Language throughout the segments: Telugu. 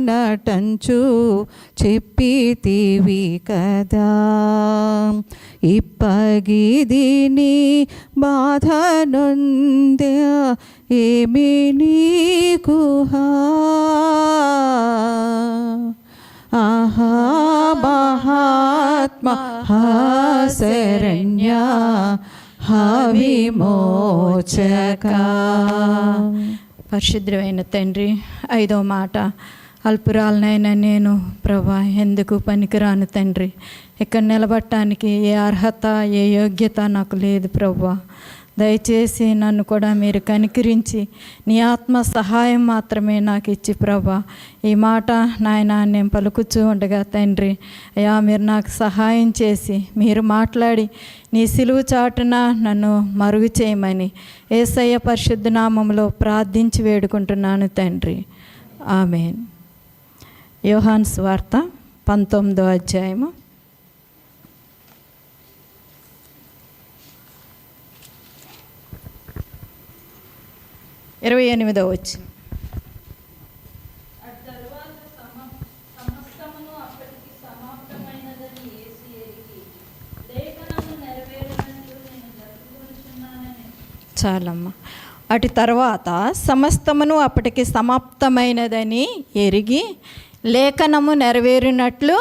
నటంచు చెప్పితివి కదా. ఇప్పగిదిని బాధ నొందే ఏమి నీకు ఆహా మహాత్మ శరణ్య విమోచక. పరిశుద్ధమైన తండ్రి, 5వ మాట, అల్పురాలనైనా నేను ప్రభా ఎందుకు పనికిరాను తండ్రి. ఇక్కడ నిలబడటానికి ఏ అర్హత ఏ యోగ్యత నాకు లేదు ప్రభా. దయచేసి నన్ను కూడా మీరు కనికరించి నీ ఆత్మ సహాయం మాత్రమే నాకు ఇచ్చి ప్రభా ఈ మాట నాయన నేను పలుకుచూ ఉండగా తండ్రి అయ్యా మీరు నాకు సహాయం చేసి మీరు మాట్లాడి నీ సిలువు చాటున నన్ను మరుగు చేయమని యేసయ్య పరిశుద్ధ నామములో ప్రార్థించి వేడుకుంటున్నాను తండ్రి. ఆమేన్. యోహాను సువార్త 19వ అధ్యాయము 28వ వచనం. చాలమ్మ. అటు తర్వాత సమస్తమును అప్పటికి సమాప్తమైనదని ఎరిగి లేఖనము నెరవేరినట్లు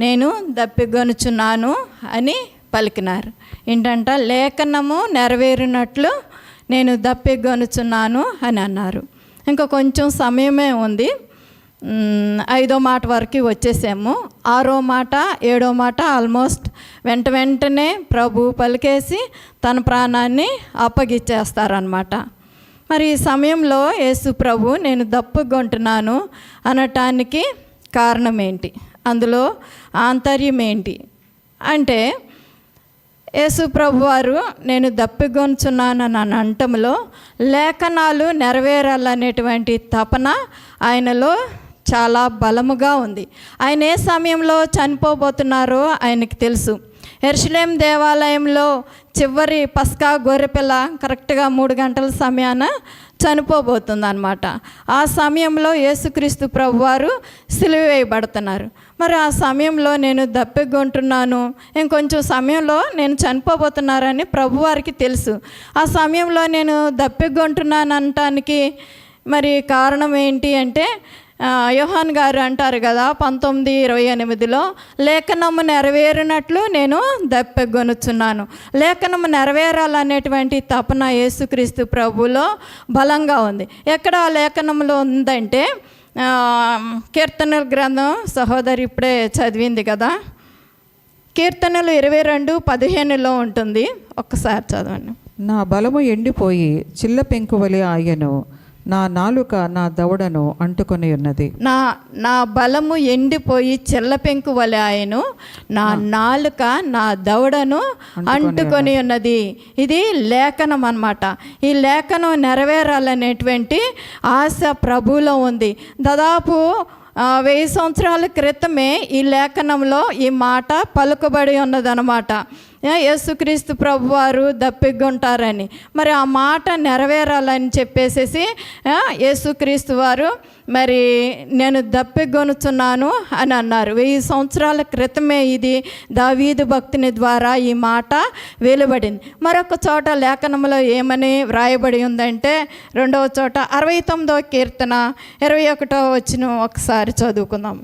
నేను దప్పిగొనుచున్నాను అని పలికినారు. ఏంటంట? లేఖనము నెరవేరినట్లు నేను దప్పిగొనుచున్నాను అని అన్నారు. ఇంకా కొంచెం సమయమే ఉంది. 5వ మాట వరకు వచ్చేసాము. 6వ మాట 7వ మాట ఆల్మోస్ట్ వెంటనే ప్రభు పలికేసి తన ప్రాణాన్ని అప్పగిచ్చేస్తారనమాట. మరి ఈ సమయంలో యేసు ప్రభు నేను దప్పుకొంటున్నాను అనటానికి కారణం ఏంటి, అందులో ఆంతర్యం ఏంటి అంటే, యేసు ప్రభు వారు నేను దప్పిగొంచున్నానని అంటంలో లేఖనాలు నెరవేరాలనేటువంటి తపన ఆయనలో చాలా బలముగా ఉంది. ఆయన ఏ సమయంలో చనిపోబోతున్నారో ఆయనకి తెలుసు. యెరూషలేము దేవాలయంలో చివరి పస్కా గొర్రెపిల్ల కరెక్ట్గా 3 గంటల సమయాన చనిపోబోతుంది అనమాట. ఆ సమయంలో యేసుక్రీస్తు ప్రభువారు సిలువ వేయబడుతున్నారు. మరి ఆ సమయంలో నేను దప్పిగొంటున్నాను, ఇంకొంచెం సమయంలో నేను చనిపోబోతున్నారని ప్రభువారికి తెలుసు. ఆ సమయంలో నేను దప్పిగొంటున్నాను అనటానికి మరి కారణం ఏంటి అంటే, యోహాన్ గారు అంటారు కదా 19:28లో లేఖనము నెరవేరినట్లు నేను దప్పిగొనుచున్నాను. లేఖనము నెరవేరాలనేటువంటి తపన యేసుక్రీస్తు ప్రభులో బలంగా ఉంది. ఎక్కడ ఆ లేఖనంలో ఉందంటే, కీర్తనల గ్రంథం సహోదరి ఇప్పుడే చదివింది కదా, కీర్తనలు 22:15లో ఉంటుంది. ఒక్కసారి చదవండి. నా బలము ఎండిపోయి చిల్ల పెంకు వలె ఆయను, నా నాలుక నా దవడను అంటుకొని ఉన్నది. నా బలము ఎండిపోయి చెల్లపెంకు వలె ఆయను, నా నాలుక నా దవడను అంటుకొని ఉన్నది. ఇది లేఖనం అన్నమాట. ఈ లేఖనం నెరవేరాలనేటువంటి ఆశ ప్రభువులో ఉంది. దాదాపు 1000 సంవత్సరాల క్రితమే ఈ లేఖనంలో ఈ మాట పలుకబడి ఉన్నదన్నమాట. యేసుక్రీస్తు ప్రభువారు దప్పిగొంటారని. మరి ఆ మాట నెరవేరాలని చెప్పేసేసి యేసుక్రీస్తు వారు మరి నేను దప్పిగొనుచున్నాను అని అన్నారు. 1000 సంవత్సరాల క్రితమే ఇది దావీదు భక్తుని ద్వారా ఈ మాట వెలువడింది. మరొక చోట లేఖనంలో ఏమని వ్రాయబడి ఉందంటే, 2వ చోట 69వ కీర్తన 21వ వచనం ఒకసారి చదువుకుందాం.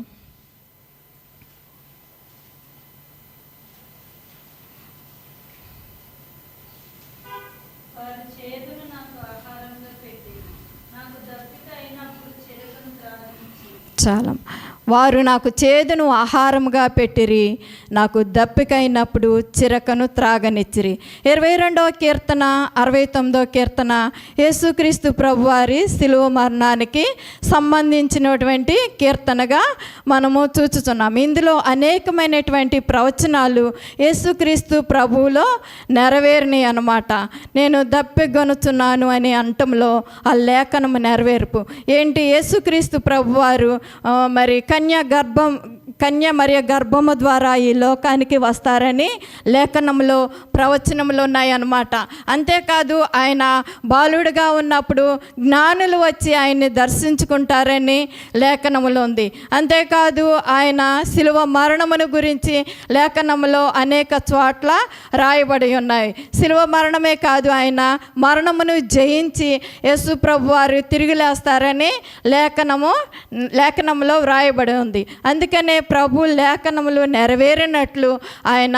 చాలా. వారు నాకు చేదును ఆహారముగా పెట్టిరి, నాకు దప్పికైనప్పుడు చిరకను త్రాగనిచ్చిరి. 22వ కీర్తన 69వ కీర్తన యేసుక్రీస్తు ప్రభువారి శిలువ మరణానికి సంబంధించినటువంటి కీర్తనగా మనము చూచుతున్నాం. ఇందులో అనేకమైనటువంటి ప్రవచనాలు యేసుక్రీస్తు ప్రభువులో నెరవేరినాయి అన్నమాట. నేను దప్పిగొనుచున్నాను అని అంటంలో ఆ లేఖనము నెరవేర్పు ఏంటి? యేసుక్రీస్తు ప్రభువారు మరి కన్యా కన్య మరియ గర్భము ద్వారా ఈ లోకానికి వస్తారని లేఖనంలో ప్రవచనములు ఉన్నాయన్నమాట. అంతేకాదు ఆయన బాలుడిగా ఉన్నప్పుడు జ్ఞానులు వచ్చి ఆయన్ని దర్శించుకుంటారని లేఖనములో ఉంది. అంతేకాదు ఆయన శిలువ మరణమును గురించి లేఖనములో అనేక చోట్ల రాయబడి ఉన్నాయి. శిలువ మరణమే కాదు, ఆయన మరణమును జయించి యేసు ప్రభు వారు తిరిగి లేస్తారని లేఖనములో వ్రాయబడి ఉంది. అందుకనే ప్రభు లేఖనములు నెరవేరినట్లు ఆయన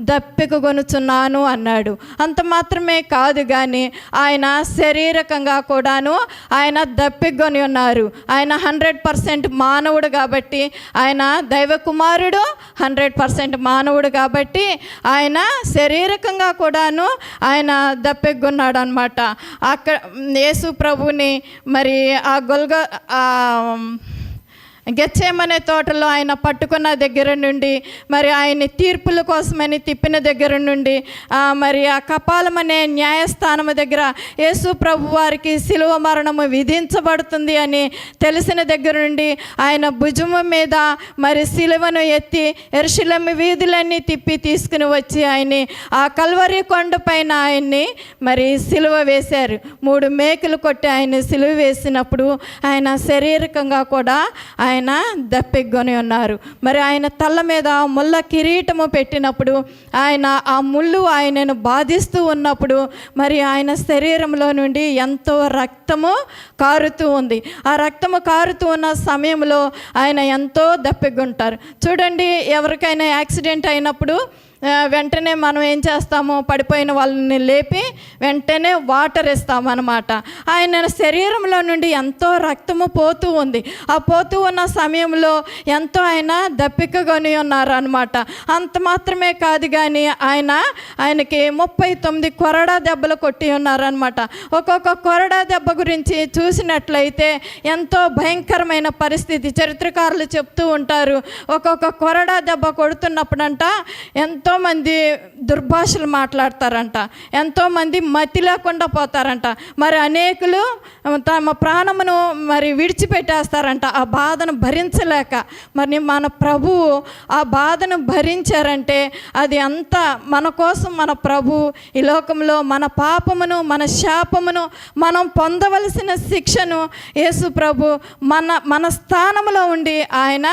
దప్పిక కొనుచున్నాను అన్నాడు. అంత మాత్రమే కాదు కానీ ఆయన శారీరకంగా కూడాను ఆయన దప్పికొని ఉన్నారు. ఆయన 100% మానవుడు కాబట్టి, ఆయన దైవ కుమారుడు 100% మానవుడు కాబట్టి ఆయన శారీరకంగా కూడాను ఆయన దప్పికొన్నాడు అనమాట. అక్కడ యేసు ప్రభుని మరి గెత్సేమనే తోటలో ఆయన పట్టుకున్న దగ్గర నుండి, మరి ఆయన తీర్పుల కోసమని తిప్పిన దగ్గర నుండి, మరి ఆ కపాలం అనే న్యాయస్థానము దగ్గర యేసు ప్రభు వారికి శిలువ మరణము విధించబడుతుంది అని తెలిసిన దగ్గర నుండి ఆయన భుజము మీద మరి శిలువను ఎత్తి యెరూషలేము వీధులన్నీ తిప్పి తీసుకుని వచ్చి ఆయన్ని ఆ కల్వరి కొండ పైన ఆయన్ని మరి శిలువ వేశారు. 3 మేకులు కొట్టి ఆయన శిలువ వేసినప్పుడు ఆయన శారీరకంగా కూడా ఆయన దప్పికొని ఉన్నారు. మరి ఆయన తల్ల మీద ముళ్ళ కిరీటము పెట్టినప్పుడు, ఆయన ఆ ముళ్ళు ఆయనను బాధిస్తూ ఉన్నప్పుడు మరి ఆయన శరీరంలో నుండి ఎంతో రక్తము కారుతూ ఉంది. ఆ రక్తము కారుతూ ఉన్న సమయంలో ఆయన ఎంతో దప్పికొంటారు. చూడండి, ఎవరికైనా యాక్సిడెంట్ అయినప్పుడు వెంటనే మనం ఏం చేస్తాము, పడిపోయిన వాళ్ళని లేపి వెంటనే వాటర్ ఇస్తామన్నమాట. ఆయన శరీరంలో నుండి ఎంతో రక్తము పోతూ ఉంది. ఆ పోతూ ఉన్న సమయంలో ఎంతో ఆయన దప్పికకొని ఉన్నారు అనమాట. అంత మాత్రమే కాదు కానీ ఆయనకి 39 కొరడా దెబ్బలు కొట్టి ఉన్నారనమాట. ఒక్కొక్క కొరడా దెబ్బ గురించి చూసినట్లయితే ఎంతో భయంకరమైన పరిస్థితి. చరిత్రకారులు చెప్తూ ఉంటారు, ఒక్కొక్క కొరడా దెబ్బ కొడుతున్నప్పుడంట ఎంతోమంది దుర్భాషలు మాట్లాడతారంట, ఎంతోమంది మతి లేకుండా పోతారంట, మరి అనేకులు తమ ప్రాణమును మరి విడిచిపెట్టేస్తారంట ఆ బాధను భరించలేక. మరి మన ప్రభువు ఆ బాధను భరించారంటే అది అంతా మన కోసం. మన ప్రభువు ఈ లోకంలో మన పాపమును, మన శాపమును, మనం పొందవలసిన శిక్షను యేసు ప్రభు మన స్థానంలో ఉండి ఆయన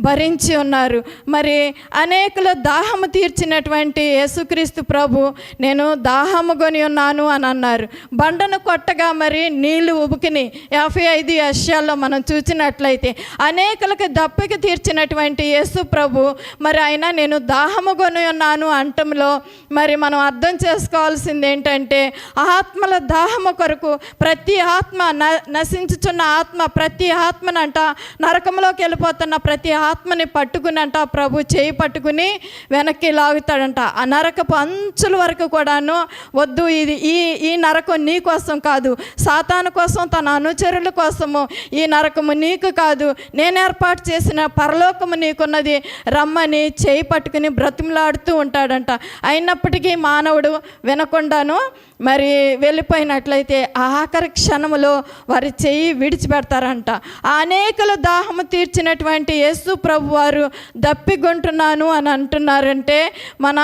భరించి ఉన్నారు. మరి అనేకుల దాహము తీర్చినటువంటి యేసుక్రీస్తు ప్రభు నేను దాహము కొని ఉన్నాను అని అన్నారు. బండను కొట్టగా మరి నీళ్లు ఉబుకిని 55 యెషయాల్లో మనం చూసినట్లయితే అనేకులకు దప్పిక తీర్చినటువంటి యేసు ప్రభు మరి ఆయన నేను దాహము కొని ఉన్నాను అంటంలో మరి మనం అర్థం చేసుకోవాల్సింది ఏంటంటే, ఆత్మల దాహము కొరకు ప్రతి ఆత్మ నశించుచున్న ఆత్మ, ప్రతి ఆత్మనంట నరకంలోకి వెళ్ళిపోతున్న ప్రతి ఆత్మని పట్టుకునంట ప్రభు చేయి పట్టుకుని వెనక్కి లాగుతాడంట. ఆ నరకపు అంచుల వరకు కూడాను వద్దు, ఈ నరకం నీ కోసం కాదు, సాతాను కోసం, తన అనుచరుల కోసము ఈ నరకము నీకు కాదు, నేను ఏర్పాటు చేసిన పరలోకము నీకున్నది, రమ్మని చేయి పట్టుకుని బ్రతిమలాడుతూ ఉంటాడంట. అయినప్పటికీ మానవుడు వినకుండాను మరి వెళ్ళిపోయినట్లయితే ఆఖరి క్షణములో వారి చెయ్యి విడిచిపెడతారంట. అనేకుల దాహము తీర్చినటువంటి యేసు ప్రభు వారు దప్పిగొంటున్నాను అని అంటున్నారంటే మన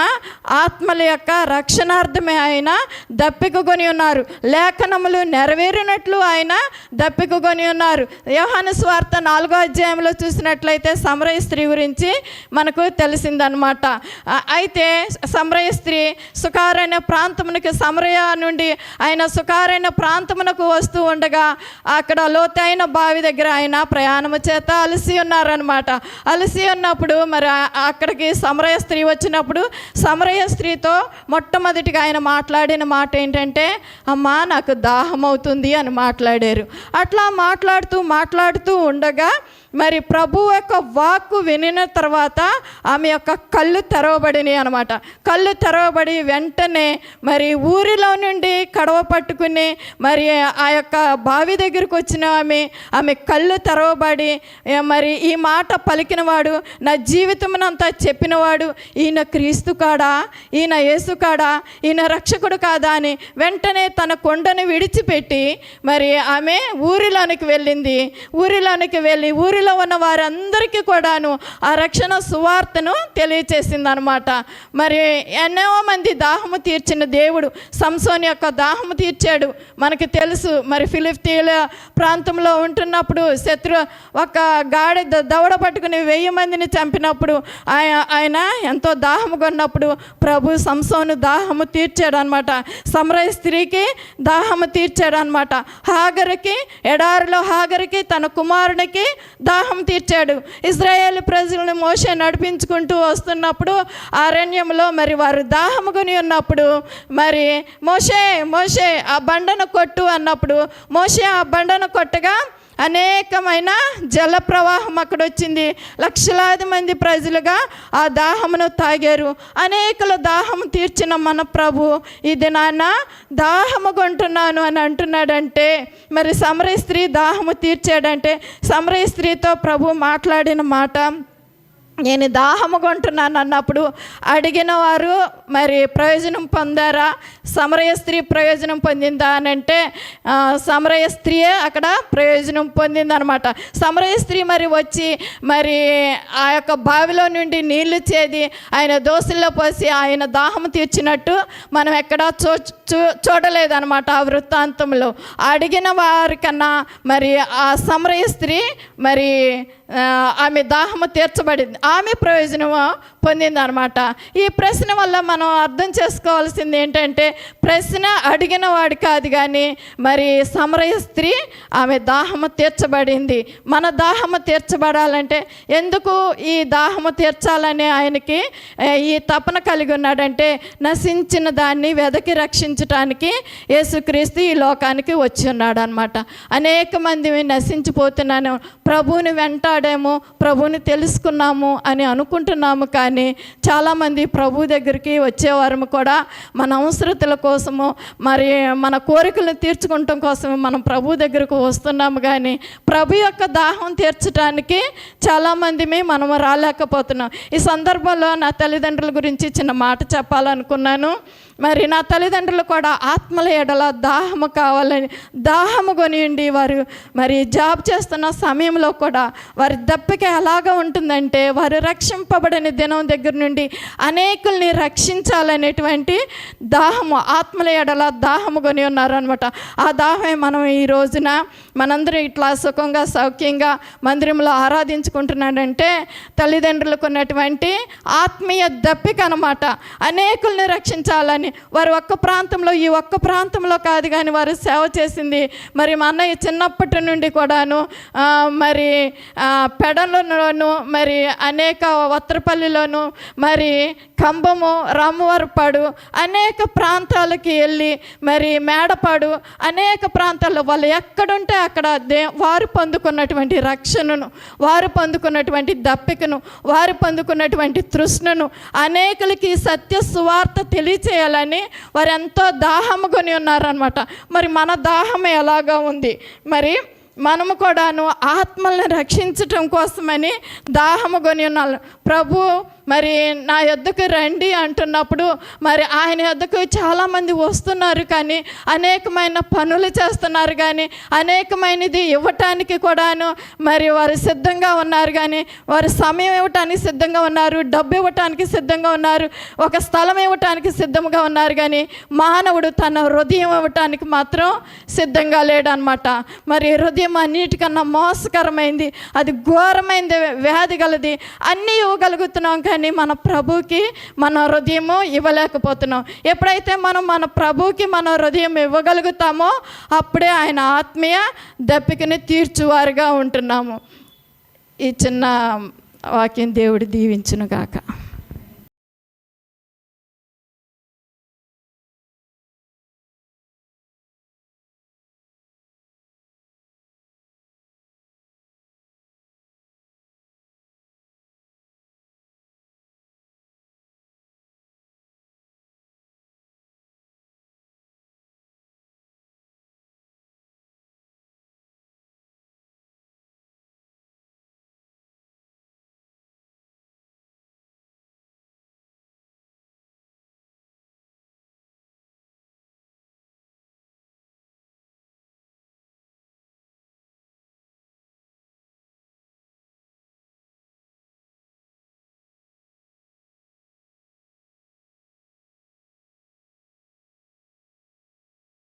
ఆత్మల యొక్క రక్షణార్థమే ఆయన దప్పికకొని ఉన్నారు. లేఖనములు నెరవేరినట్లు ఆయన దప్పికకొని ఉన్నారు. యోహాను సువార్త 4వ అధ్యాయంలో చూసినట్లయితే సమరయ స్త్రీ గురించి మనకు తెలిసిందనమాట. అయితే సమరయ స్త్రీ సుకారైన ప్రాంతమునకు, సమరయ నుండి ఆయన సుకారైన ప్రాంతమునకు వస్తూ ఉండగా అక్కడ లోతైన బావి దగ్గర ఆయన ప్రయాణము చేత అలసి ఉన్నారనమాట. అలసి ఉన్నప్పుడు మరి అక్కడికి సమరయ స్త్రీ వచ్చినప్పుడు సమరయ స్త్రీతో మొట్టమొదటిగా ఆయన మాట్లాడిన మాట ఏంటంటే, అమ్మా నాకు దాహం అవుతుంది అని మాట్లాడారు. అట్లా మాట్లాడుతూ ఉండగా మరి ప్రభు యొక్క వాక్కు వినిన తర్వాత ఆమె యొక్క కళ్ళు తెరవబడినాయి అనమాట. కళ్ళు తెరవబడి వెంటనే మరి ఊరిలో నుండి కడవ పట్టుకుని మరి ఆ యొక్క బావి దగ్గరికి వచ్చిన ఆమె కళ్ళు తెరవబడి మరి ఈ మాట పలికినవాడు, నా జీవితమునంతా చెప్పినవాడు, ఈయన క్రీస్తు కాడా, ఈయన యేసు కాడా, ఈయన రక్షకుడు కాదా అని వెంటనే తన కొండను విడిచిపెట్టి మరి ఆమె ఊరిలోనికి వెళ్ళింది. ఊరిలోనికి వెళ్ళి ఊరిలో ఉన్న వారందరికీ కూడాను ఆ రక్షణ సువార్తను తెలియచేసింది అనమాట. మరి ఎన్నో మంది దాహము తీర్చిన దేవుడు సంసోను యొక్క దాహము తీర్చాడు. మనకి తెలుసు, మరి ఫిలిష్తీయుల ప్రాంతంలో ఉంటున్నప్పుడు శత్రు ఒక గాడిద దవడ పట్టుకుని 1000 మందిని చంపినప్పుడు ఆయన ఎంతో దాహము కొన్నప్పుడు ప్రభు సంసోను దాహము తీర్చాడు అనమాట. సమరయ స్త్రీకి దాహము తీర్చాడు అనమాట. హాగరుకి, ఎడారిలో హాగరుకి తన కుమారునికి దాహం తీర్చాడు. ఇశ్రాయేలు ప్రజలను మోషే నడిపించుకుంటూ వస్తున్నప్పుడు అరణ్యంలో మరి వారు దాహము కొని ఉన్నప్పుడు మరి మోషే ఆ బండను కొట్టు అన్నప్పుడు మోషే ఆ బండను కొట్టగా అనేకమైన జల ప్రవాహం అక్కడ వచ్చింది. లక్షలాది మంది ప్రజలుగా ఆ దాహమును తాగారు. అనేకుల దాహము తీర్చిన మన ప్రభు ఇది నాన్న దాహము కొంటున్నాను అని అంటున్నాడంటే, మరి సమరయ స్త్రీ దాహము తీర్చాడంటే సమరయ స్త్రీతో ప్రభు మాట్లాడిన మాట, నేను దాహము కొంటున్నాను అన్నప్పుడు అడిగిన వారు మరి ప్రయోజనం పొందారా, సమరయ స్త్రీ ప్రయోజనం పొందిందా అని అంటే సమరయ స్త్రీయే అక్కడ ప్రయోజనం పొందిందనమాట. సమరయ స్త్రీ మరి వచ్చి మరి ఆ యొక్క బావిలో నుండి నీళ్లు చేది ఆయన దోశల్లో పోసి ఆయన దాహము తీర్చినట్టు మనం ఎక్కడా చూడలేదన్నమాట. ఆ వృత్తాంతంలో అడిగిన వారికన్నా మరి ఆ సమరయ స్త్రీ మరి ఆమె దాహము తీర్చబడింది, ఆమె ప్రయోజనము పొందింది అనమాట. ఈ ప్రశ్న వల్ల మనం అర్థం చేసుకోవాల్సింది ఏంటంటే, ప్రశ్న అడిగిన వాడి కాదు కానీ మరి సమరయ స్త్రీ ఆమె దాహము తీర్చబడింది. మన దాహము తీర్చబడాలంటే ఎందుకు ఈ దాహము తీర్చాలని ఆయనకి ఈ తపన కలిగి ఉన్నాడంటే, నశించిన దాన్ని వెదకి రక్షించటానికి యేసుక్రీస్తు ఈ లోకానికి వచ్చి ఉన్నాడు అనమాట. అనేక మంది నశించిపోతున్నాను, ప్రభువుని వెంటాడేమో, ప్రభువుని తెలుసుకున్నాము అని అనుకుంటున్నాము, కానీ చాలామంది ప్రభు దగ్గరికి వచ్చేవారము కూడా మన అవసరతల కోసము మరి మన కోరికలను తీర్చుకోవటం కోసం మనం ప్రభు దగ్గరకు వస్తున్నాము, కానీ ప్రభు యొక్క దాహం తీర్చడానికి చాలామంది మనము రాలేకపోతున్నాం. ఈ సందర్భంలో నా తల్లిదండ్రుల గురించి చిన్న మాట చెప్పాలనుకున్నాను. మరి నా తల్లిదండ్రులు కూడా ఆత్మల ఎడల దాహము కావాలని దాహము కొనియండి. వారు మరి జాబ్ చేస్తున్న సమయంలో కూడా వారి దప్పిక ఎలాగ ఉంటుందంటే, వారు రక్షింపబడిన దినం దగ్గర నుండి అనేకుల్ని రక్షించాలనేటువంటి దాహము, ఆత్మల ఎడల దాహము కొని ఉన్నారనమాట. ఆ దాహమే మనం ఈ రోజున మనందరం ఇట్లా సుఖంగా సౌఖ్యంగా మందిరంలో ఆరాధించుకుంటున్నాడంటే తల్లిదండ్రులకు ఉన్నటువంటి ఆత్మీయ దప్పిక అనమాట. అనేకుల్ని రక్షించాలని వారు ఒక్క ప్రాంతంలో, ఈ ఒక్క ప్రాంతంలో కాదు కానీ వారు సేవ చేసింది. మరి మా అన్నయ్య చిన్నప్పటి నుండి కూడాను మరి పెడలోను, మరి అనేక వత్రపల్లిలోను, మరి కంబము, రామవరపాడు అనేక ప్రాంతాలకి వెళ్ళి మరి మేడపాడు అనేక ప్రాంతాల్లో వాళ్ళు ఎక్కడుంటే అక్కడ వారు పొందుకున్నటువంటి రక్షణను, వారు పొందుకున్నటువంటి దప్పికను, వారు పొందుకున్నటువంటి తృష్ణను అనేకులకి సత్య సువార్త తెలియచేయాలని వారు ఎంతో దాహము కొని ఉన్నారనమాట. మరి మన దాహం ఎలాగా ఉంది? మరి మనము కూడాను ఆత్మల్ని రక్షించటం కోసమని దాహము కొని ఉన్నాను. ప్రభు మరి నా యొద్దకు రండి అంటున్నప్పుడు మరి ఆయన యొద్దకు చాలామంది వస్తున్నారు, కానీ అనేకమైన పనులు చేస్తున్నారు, కానీ అనేకమైనది ఇవ్వటానికి కూడాను మరి వారు సిద్ధంగా ఉన్నారు, కానీ వారు సమయం ఇవ్వటానికి సిద్ధంగా ఉన్నారు, డబ్బు ఇవ్వటానికి సిద్ధంగా ఉన్నారు, ఒక స్థలం ఇవ్వటానికి సిద్ధంగా ఉన్నారు, కానీ మానవుడు తన హృదయం ఇవ్వటానికి మాత్రం సిద్ధంగా లేడనమాట. మరి హృదయం అన్నిటికన్నా మోసకరమైంది, అది ఘోరమైంది, వ్యాధి గలది. అన్నీ ఇవ్వగలుగుతున్నాం కానీ మన ప్రభుకి మన హృదయము ఇవ్వలేకపోతున్నాం. ఎప్పుడైతే మనం మన ప్రభుకి మన హృదయం ఇవ్వగలుగుతామో అప్పుడే ఆయన ఆత్మీయ దప్పికని తీర్చువారుగా ఉంటున్నాము. ఈ చిన్న వాక్యం దేవుడు దీవించును గాక.